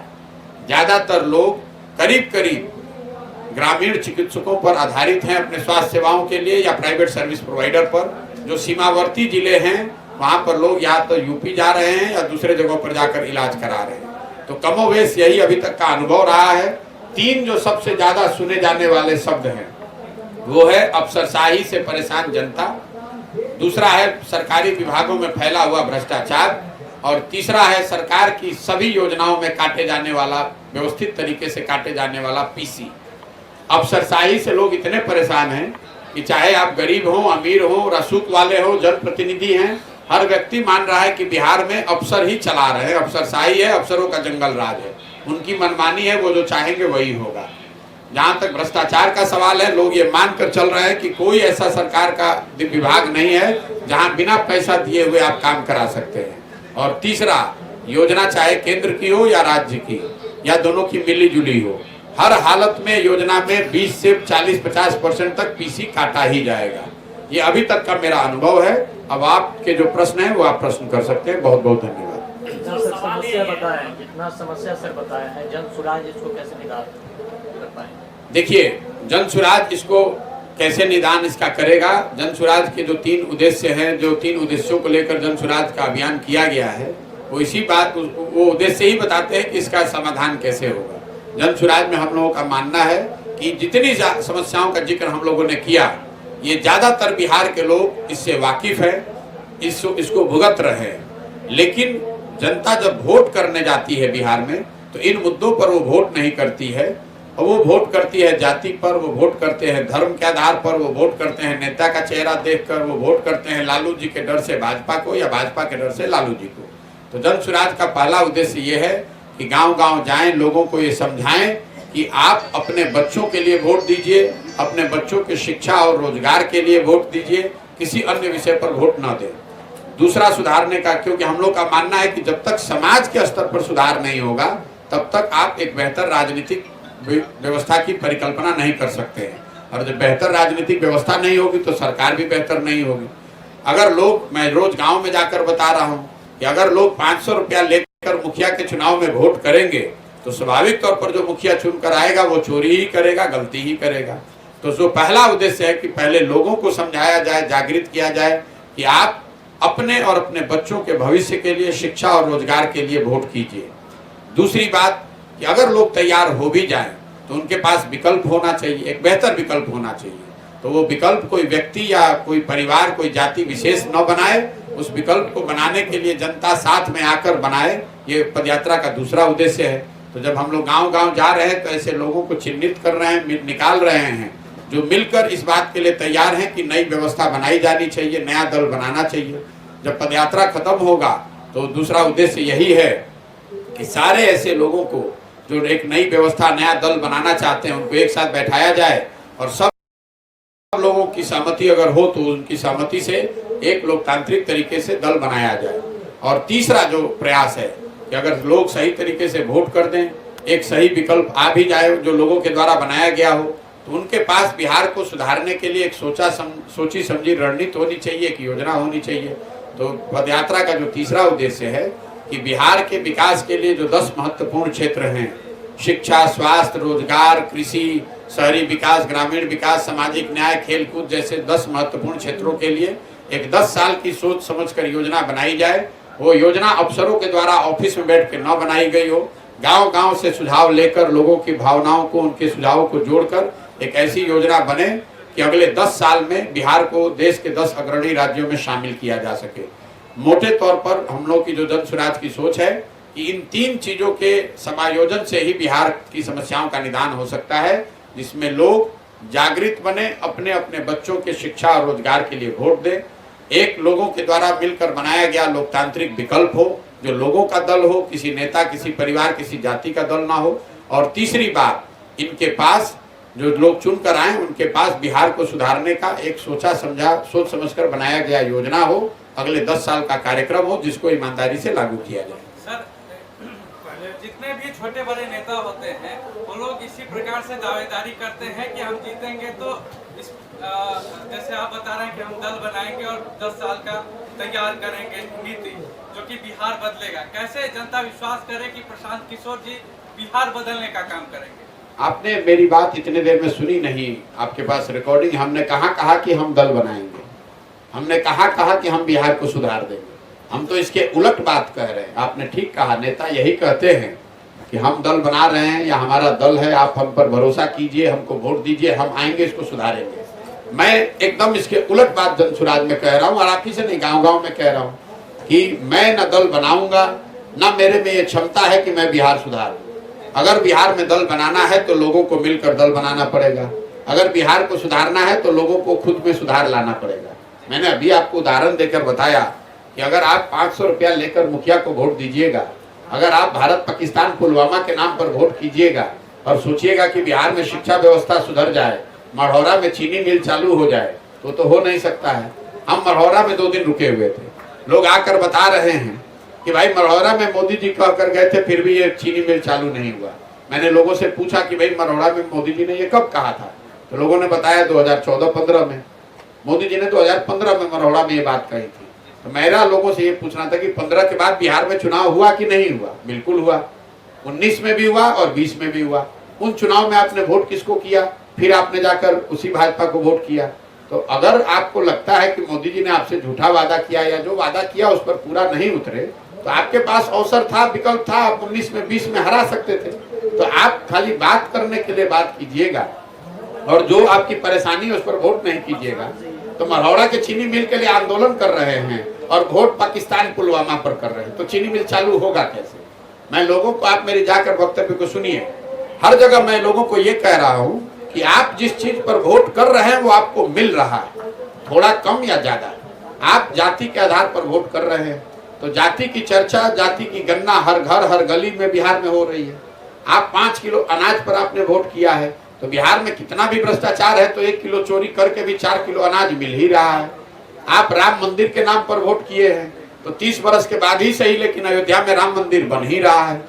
ज्यादातर लोग करीब करीब ग्रामीण चिकित्सकों पर आधारित हैं अपने स्वास्थ्य सेवाओं के लिए या प्राइवेट सर्विस प्रोवाइडर पर। जो सीमावर्ती जिले हैं वहां पर लोग या तो यूपी जा रहे हैं या दूसरे जगहों पर जाकर इलाज करा रहे हैं। तो कमोवेश यही अभी तक का अनुभव रहा है। 3 जो सबसे ज्यादा सुने जाने वाले शब्द हैं वो है अफसरशाही से परेशान जनता, दूसरा है सरकारी विभागों में फैला हुआ भ्रष्टाचार, और तीसरा है सरकार की सभी योजनाओं में काटे जाने वाला, व्यवस्थित तरीके से काटे जाने वाला PC। अफसरशाही से लोग इतने परेशान हैं कि चाहे आप गरीब हो, अमीर हो, रसूख वाले हो, जनप्रतिनिधि हैं, हर व्यक्ति मान रहा है कि बिहार में अफसर ही चला रहे हैं, अफसरशाही है, अफसरों का जंगल राज है, उनकी मनमानी है, वो जो चाहेंगे वही होगा। जहां तक भ्रष्टाचार का सवाल है, लोग ये मानकर चल रहे हैं कि कोई ऐसा सरकार का विभाग नहीं है जहां बिना पैसा दिए हुए आप काम करा सकते हैं। और तीसरा, योजना चाहे केंद्र की हो या राज्य की या दोनों की मिली जुली हो, हर हालत में योजना में 20 से 40-50% तक PC काटा ही जाएगा। ये अभी तक का मेरा अनुभव है। अब आपके जो प्रश्न है वो आप प्रश्न कर सकते हैं। बहुत बहुत धन्यवाद।
जितना समस्या सर बताया है, जन सुराज इसको कैसे निदान कर पाए?
देखिए, जन सुराज इसको कैसे निदान इसका करेगा। जन सुराज के जो 3 उद्देश्य हैं, जो 3 उद्देश्यों को लेकर जन सुराज का अभियान किया गया है, वो इसी बात, वो उद्देश्य ही बताते हैं कि इसका समाधान कैसे होगा। जन सुराज में हम लोगों का मानना है कि जितनी समस्याओं का जिक्र हम लोगों ने किया, ये ज्यादातर बिहार के लोग इससे वाकिफ है, इसको भुगत रहे हैं। लेकिन जनता जब वोट करने जाती है बिहार में, तो इन मुद्दों पर वो वोट नहीं करती है। और वो वोट करती है जाति पर, वो वोट करते हैं धर्म के आधार पर, वो वोट करते हैं नेता का चेहरा देखकर, वो वोट करते हैं लालू जी के डर से भाजपा को या भाजपा के डर से लालू जी को। तो जन स्वराज का पहला उद्देश्य ये है कि गांव-गांव जाएं, लोगों को ये समझाएं कि आप अपने बच्चों के लिए वोट दीजिए, अपने बच्चों की शिक्षा और रोजगार के लिए वोट दीजिए, किसी अन्य विषय पर वोट न दें। दूसरा सुधारने का, क्योंकि हम लोग का मानना है कि जब तक समाज के स्तर पर सुधार नहीं होगा तब तक आप एक बेहतर राजनीतिक व्यवस्था की परिकल्पना नहीं कर सकते हैं। और जब बेहतर राजनीतिक व्यवस्था नहीं होगी तो सरकार भी बेहतर नहीं होगी। अगर लोग, मैं रोज गांव में जाकर बता रहा हूं कि अगर लोग 500 रुपया लेकर मुखिया के चुनाव में वोट करेंगे तो स्वाभाविक तौर पर जो मुखिया चुनकर आएगा वो चोरी ही करेगा, गलती ही करेगा। तो जो पहला उद्देश्य है कि पहले लोगों को समझाया जाए, जागृत किया जाए कि आप अपने और अपने बच्चों के भविष्य के लिए, शिक्षा और रोजगार के लिए वोट कीजिए। दूसरी बात कि अगर लोग तैयार हो भी जाएं तो उनके पास विकल्प होना चाहिए, एक बेहतर विकल्प होना चाहिए। तो वो विकल्प कोई व्यक्ति या कोई परिवार, कोई जाति विशेष न बनाए, उस विकल्प को बनाने के लिए जनता साथ में आकर बनाए, ये पदयात्रा का दूसरा उद्देश्य है। तो जब हम लोग गांव-गांव जा रहे हैं तो ऐसे लोगों को चिन्हित कर रहे हैं, निकाल रहे हैं जो मिलकर इस बात के लिए तैयार हैं कि नई व्यवस्था बनाई जानी चाहिए, नया दल बनाना चाहिए। जब पदयात्रा खत्म होगा तो दूसरा उद्देश्य यही है कि सारे ऐसे लोगों को जो एक नई व्यवस्था, नया दल बनाना चाहते हैं, उनको एक साथ बैठाया जाए और सब लोगों की सहमति अगर हो तो उनकी सहमति से एक लोकतांत्रिक तरीके से दल बनाया जाए। और तीसरा जो प्रयास है कि अगर लोग सही तरीके से वोट कर दें, एक सही विकल्प आ भी जाए जो लोगों के द्वारा बनाया गया हो, तो उनके पास बिहार को सुधारने के लिए एक सोची समझी रणनीति होनी चाहिए, एक योजना होनी चाहिए। तो पदयात्रा का जो तीसरा उद्देश्य है कि बिहार के विकास के लिए जो 10 महत्वपूर्ण क्षेत्र हैं, शिक्षा, स्वास्थ्य, रोजगार, कृषि, शहरी विकास, ग्रामीण विकास, सामाजिक न्याय, खेलकूद जैसे 10 महत्वपूर्ण क्षेत्रों के लिए एक 10 साल की सोच समझकर योजना बनाई जाए। वो योजना अफसरों के द्वारा ऑफिस में बैठ के न बनाई गई हो, गांव-गांव से सुझाव लेकर लोगों की भावनाओं को, उनके सुझावों को जोड़कर एक ऐसी योजना बने कि अगले 10 साल में बिहार को देश के 10 अग्रणी राज्यों में शामिल किया जा सके। मोटे तौर पर हम लोग की जो जन स्वराज की सोच है कि इन 3 चीजों के समायोजन से ही बिहार की समस्याओं का निदान हो सकता है, जिसमें लोग जागृत बने, अपने अपने बच्चों के शिक्षा और रोजगार के लिए वोट दें, एक लोगों के द्वारा मिलकर बनाया गया लोकतांत्रिक विकल्प हो जो लोगों का दल हो, किसी नेता, किसी परिवार, किसी जाति का दल ना हो। और तीसरी बात, इनके पास जो लोग चुनकर आए उनके पास बिहार को सुधारने का एक सोच समझकर बनाया गया योजना हो, अगले 10 साल का कार्यक्रम हो जिसको ईमानदारी से लागू किया जाए।
सर, जितने भी छोटे बड़े नेता होते हैं वो लोग इसी प्रकार से दावेदारी करते हैं कि हम जीतेंगे तो जैसे आप बता रहे हैं कि हम दल बनाएंगे और 10 साल का तैयार करेंगे नीति जो कि बिहार बदलेगा। कैसे जनता विश्वास करे कि प्रशांत किशोर जी बिहार बदलने का काम करेंगे?
आपने मेरी बात इतने देर में सुनी नहीं, आपके पास रिकॉर्डिंग। हमने कहा कि हम दल बनाएंगे, हमने कहा कि हम बिहार को सुधार देंगे। हम तो इसके उलट बात कह रहे हैं। आपने ठीक कहा, नेता यही कहते हैं कि हम दल बना रहे हैं या हमारा दल है, आप हम पर भरोसा कीजिए, हमको वोट दीजिए, हम आएंगे, इसको सुधारेंगे। मैं एकदम इसके उलट बात जन स्वराज में कह रहा हूँ और आप ही से नहीं, गाँव-गाँव में कह रहा हूँ कि मैं न दल बनाऊंगा, न मेरे में ये क्षमता है कि मैं बिहार सुधार दूं। अगर बिहार में दल बनाना है तो लोगों को मिलकर दल बनाना पड़ेगा। अगर बिहार को सुधारना है तो लोगों को खुद में सुधार लाना पड़ेगा। मैंने अभी आपको उदाहरण देकर बताया कि अगर आप 500 रुपया लेकर मुखिया को वोट दीजिएगा, अगर आप भारत पाकिस्तान पुलवामा के नाम पर वोट कीजिएगा और सोचिएगा कि बिहार में शिक्षा व्यवस्था सुधर जाए, मढ़ौरा में चीनी मिल चालू हो जाए, तो हो नहीं सकता है। हम मढ़ौरा में 2 दिन रुके हुए थे, लोग आकर बता रहे हैं कि भाई मढ़ौरा में मोदी जी कहकर गए थे फिर भी ये चीनी मिल चालू नहीं हुआ। मैंने लोगों से पूछा कि भाई मढ़ौरा में मोदी जी ने ये कब कहा था, तो लोगों ने बताया 2014-15 में। मोदी जी ने 2015 में मढ़ौरा में ये बात कही थी। तो मेरा लोगों से ये पूछना था कि 15 के बाद बिहार में चुनाव हुआ कि नहीं हुआ? बिल्कुल हुआ। 19 में भी हुआ और 20 में भी हुआ। उन चुनाव में आपने वोट किसको किया? फिर आपने जाकर उसी भाजपा को वोट किया। तो अगर आपको लगता है कि मोदी जी ने आपसे झूठा वादा किया या जो वादा किया उस पर पूरा नहीं उतरे, तो आपके पास अवसर था, विकल्प था, आप 19 में 20 में हरा सकते थे। तो आप खाली बात करने के लिए बात कीजिएगा और जो आपकी परेशानी है उस पर वोट नहीं कीजिएगा। तो मढ़ौरा के चीनी मिल के लिए आंदोलन कर रहे हैं और वोट पाकिस्तान पुलवामा पर कर रहे हैं, तो चीनी मिल चालू होगा कैसे? मैं लोगों को, आप मेरी जाकर वक्तव्य को सुनिए, हर जगह मैं लोगों को ये कह रहा हूं कि आप जिस चीज पर वोट कर रहे हैं वो आपको मिल रहा है, थोड़ा कम या ज्यादा। आप जाति के आधार पर वोट कर रहे हैं तो जाति की चर्चा, जाति की गणना हर घर हर गली में बिहार में हो रही है। आप 5 किलो अनाज पर आपने वोट किया है तो बिहार में कितना भी भ्रष्टाचार है तो 1 किलो चोरी करके भी 4 किलो अनाज मिल ही रहा है। आप राम मंदिर के नाम पर वोट किए हैं तो 30 वर्ष के बाद ही सही, लेकिन अयोध्या में राम मंदिर बन ही रहा है।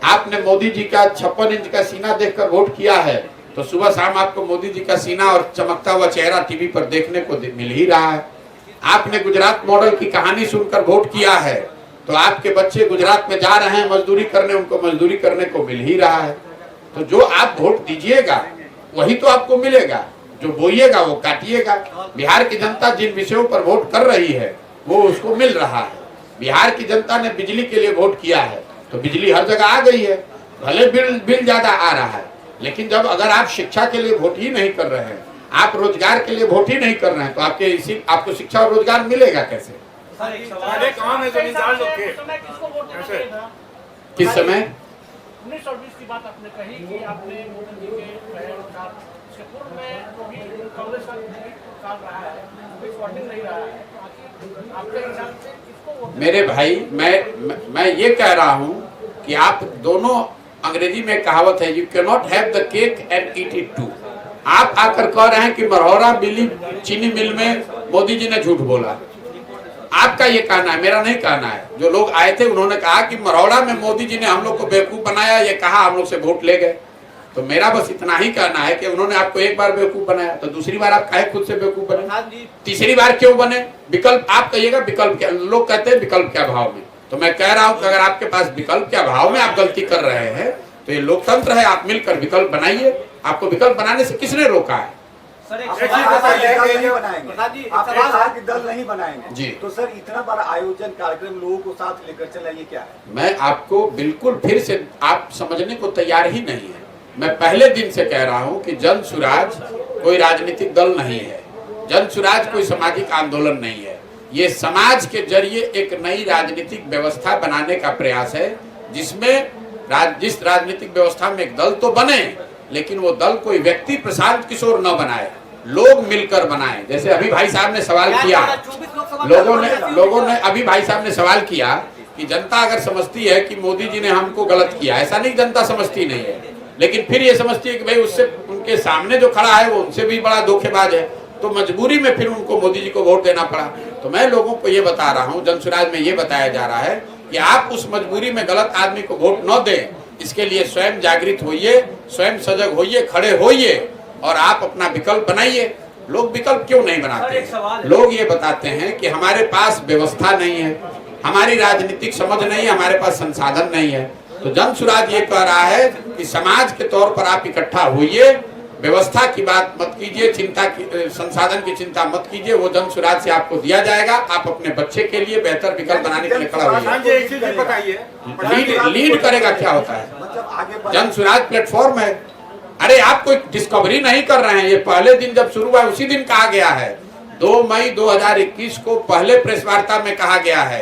आपने मोदी जी का 56 इंच का सीना देखकर वोट किया है तो सुबह शाम आपको मोदी जी का सीना और चमकता हुआ चेहरा टीवी पर देखने को मिल ही रहा है। आपने गुजरात मॉडल की कहानी सुनकर वोट किया है तो आपके बच्चे गुजरात में जा रहे हैं मजदूरी करने, उनको मजदूरी करने को मिल ही रहा है। तो जो आप वोट दीजिएगा वही तो आपको मिलेगा, जो बोइएगा वो काटिएगा। बिहार की जनता जिन विषयों पर वोट कर रही है वो उसको मिल रहा है। बिहार की जनता ने बिजली के लिए वोट किया है तो बिजली हर जगह आ गई है, भले बिल ज्यादा आ रहा है, लेकिन जब अगर आप शिक्षा के लिए वोट ही नहीं कर रहे हैं, आप रोजगार के लिए वोट ही नहीं कर रहे हैं तो आपको शिक्षा और रोजगार मिलेगा कैसे? किस समय
1920 की बात आपने कही कि आपने मोदी जी के इसके पूर्व में जो भी कांग्रेस का काल रहा है, कोई वोटिंग नहीं रहा है, आपके हिसाब से किसको वोट?
मेरे भाई, मैं ये कह रहा हूं कि आप दोनों, अंग्रेजी में कहावत है, you can not have the cake and eat it too. आप आकर कह रहे हैं कि मरहौरा मिली चीनी मिल में मोदी जी ने झूठ बोला। आपका ये कहना है, मेरा नहीं कहना है। जो लोग आए थे उन्होंने कहा कि मरहौरा में मोदी जी ने हम लोग को बेवकूफ बनाया, ये कहा, हम लोग से वोट ले गए। तो मेरा बस इतना ही कहना है कि उन्होंने आपको एक बार बेवकूफ बनाया तो दूसरी बार आप काहे खुद से बेवकूफ बने? तीसरी बार क्यों बने? विकल्प आप कहिएगा, विकल्प क्या? लोग कहते हैं विकल्प के अभाव में। तो मैं कह रहा हूं कि अगर आपके पास विकल्प के अभाव में आप गलती कर रहे हैं तो ये लोकतंत्र है, आप मिलकर विकल्प बनाइए। आपको विकल्प बनाने से किसने रोका है?
सर एक सवाल दल नहीं बनाएंगे
जी,
तो सर इतना बड़ा आयोजन कार्यक्रम लोगों को साथ लेकर चलना ये क्या है?
मैं आपको बिल्कुल फिर से, आप समझने को तैयार ही नहीं है। मैं पहले दिन से कह रहा हूं कि जन सुराज कोई राजनीतिक दल नहीं है, जन सुराज कोई सामाजिक आंदोलन नहीं है। ये समाज के जरिए एक नई राजनीतिक व्यवस्था बनाने का प्रयास है, जिसमें जिस राजनीतिक व्यवस्था में एक दल तो बने लेकिन वो दल कोई व्यक्ति प्रशांत किशोर न बनाए, लोग मिलकर बनाए। जैसे अभी भाई साहब ने सवाल किया, लोगों ने अभी भाई साहब ने सवाल किया कि जनता अगर समझती है कि मोदी जी ने हमको गलत किया, ऐसा नहीं, जनता समझती नहीं है, लेकिन फिर ये समझती है कि भाई उससे, उनके सामने जो खड़ा है वो उनसे भी बड़ा धोखेबाज है, तो मजबूरी में फिर उनको मोदी जी को वोट देना पड़ा। तो मैं लोगों को ये बता रहा हूँ, जन सुराज में ये बताया जा रहा है कि आप उस मजबूरी में गलत आदमी को वोट न दें, इसके लिए स्वयं जागृत होइए, स्वयं सजग होइए, खड़े होइए और आप अपना विकल्प बनाइए। लोग विकल्प क्यों नहीं बनाते हैं? लोग ये बताते हैं कि हमारे पास व्यवस्था नहीं है, हमारी राजनीतिक समझ नहीं है, हमारे पास संसाधन नहीं है। तो जन सुराज ये कह रहा है कि समाज के तौर पर आप इकट्ठा होइए, व्यवस्था की बात मत कीजिए, चिंता की, संसाधन की चिंता मत कीजिए, वो जन सुराज से आपको दिया जाएगा। आप अपने बच्चे के लिए बेहतर विकल्प बनाने के लिए खड़ा होइए। लीड करेगा क्या होता है? जन सुराज प्लेटफॉर्म है। अरे आप कोई डिस्कवरी नहीं कर रहे हैं, ये पहले दिन जब शुरू हुआ उसी दिन कहा गया है, 2 मई 2021 को पहले प्रेस वार्ता में कहा गया है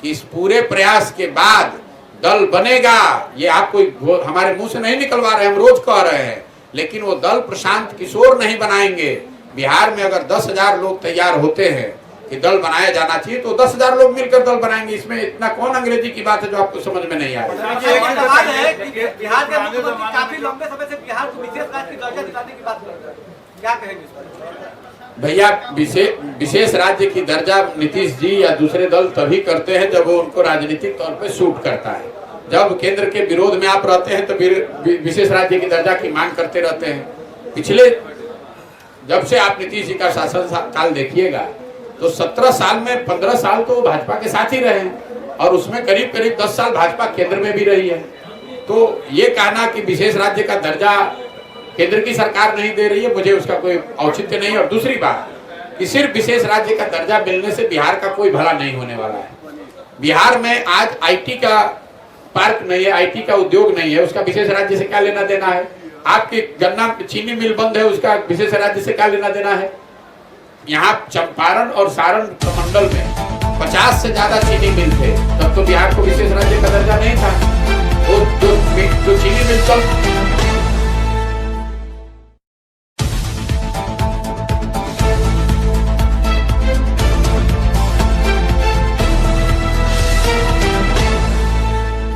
कि इस पूरे प्रयास के बाद दल बनेगा। ये आप कोई हमारे मुंह से नहीं निकलवा रहे, हम रोज कह रहे हैं, लेकिन वो दल प्रशांत किशोर नहीं बनाएंगे। बिहार में अगर 10,000 लोग तैयार होते हैं कि दल बनाया जाना चाहिए तो 10,000 लोग मिलकर दल बनाएंगे। इसमें इतना कौन अंग्रेजी की बात है जो आपको समझ में नहीं आ रही?
बिहार के मुख्यमंत्री काफी लंबे समय से बिहार को विशेष राज्य की दर्जा दिलाने की बात कर रहे हैं, क्या कहेंगे इस पर?
भैया, विशेष राज्य की दर्जा नीतीश जी या दूसरे दल तभी करते हैं जब वो उनको राजनीतिक तौर पे सूट करता है। जब केंद्र के विरोध में आप रहते हैं तो फिर विशेष राज्य की दर्जा की मांग करते रहते हैं। पिछले जब से आप नीतीश जी का शासन काल देखिएगा तो 17 साल में 15 साल तो भाजपा के साथ ही रहे हैं और उसमें करीब करीब 10 साल भाजपा केंद्र में भी रही है। तो ये कहना कि विशेष राज्य का दर्जा केंद्र की सरकार नहीं दे रही है, मुझे उसका कोई औचित्य नहीं। और दूसरी बात कि सिर्फ विशेष राज्य का दर्जा मिलने से बिहार का कोई भला नहीं होने वाला है। बिहार में आज आईटी का पार्क नहीं है, आईटी का उद्योग नहीं है, उसका विशेष राज्य से क्या लेना देना है? आपकी गन्ना चीनी मिल बंद है, उसका विशेष राज्य से क्या लेना देना है? यहाँ चंपारण और सारण प्रमंडल में 50 से ज्यादा चीनी मिल थे, तब तो बिहार को विशेष राज्य का दर्जा नहीं था। जो चीनी मिल